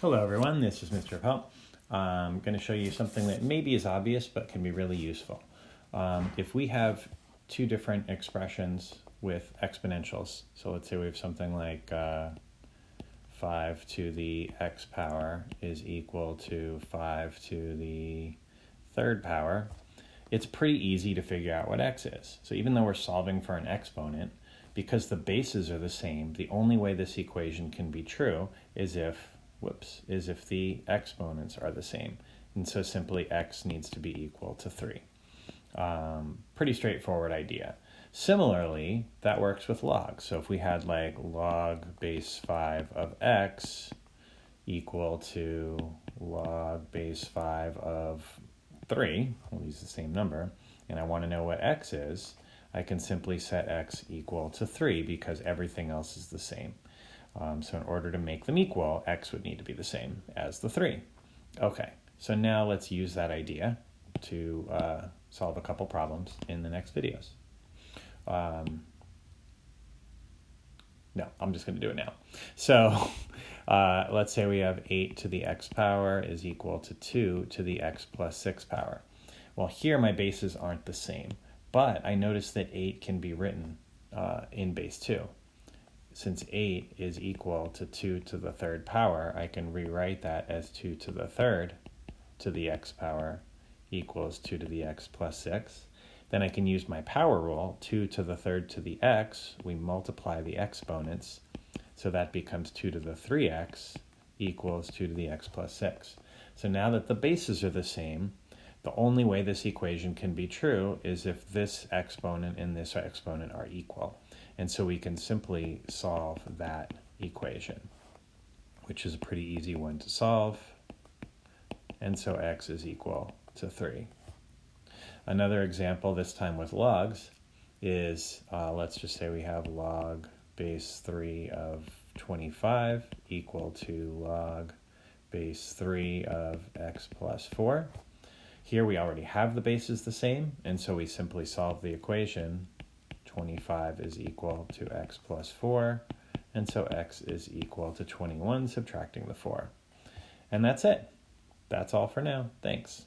Hello everyone, this is Mr. Help. I'm going to show you something that maybe is obvious but can be really useful. If we have two different expressions with exponentials, so let's say we have something like 5 to the x power is equal to 5 to the third power, it's pretty easy to figure out what x is. So even though we're solving for an exponent, because the bases are the same, the only way this equation can be true is if the exponents are the same. And so simply x needs to be equal to 3. Pretty straightforward idea. Similarly, that works with logs. So if we had like log base 5 of x equal to log base 5 of 3, we'll use the same number, and I want to know what x is, I can simply set x equal to 3 because everything else is the same. So in order to make them equal, x would need to be the same as the 3. Okay, so now let's use that idea to solve a couple problems in the next videos. No, I'm just going to do it now. So let's say we have 8 to the x power is equal to 2 to the x plus 6 power. Well, here my bases aren't the same, but I notice that 8 can be written in base 2. Since 8 is equal to 2 to the third power, I can rewrite that as 2 to the third to the x power equals 2 to the x plus 6. Then I can use my power rule, 2 to the third to the x, we multiply the exponents, so that becomes 2 to the 3x equals 2 to the x plus 6. So now that the bases are the same, the only way this equation can be true is if this exponent and this exponent are equal. And so we can simply solve that equation, which is a pretty easy one to solve. And so x is equal to 3. Another example, this time with logs, is let's just say we have log base 3 of 25 equal to log base 3 of x plus 4. Here we already have the bases the same, and so we simply solve the equation. 25 is equal to x plus 4, and so x is equal to 21, subtracting the 4. And that's it. That's all for now. Thanks.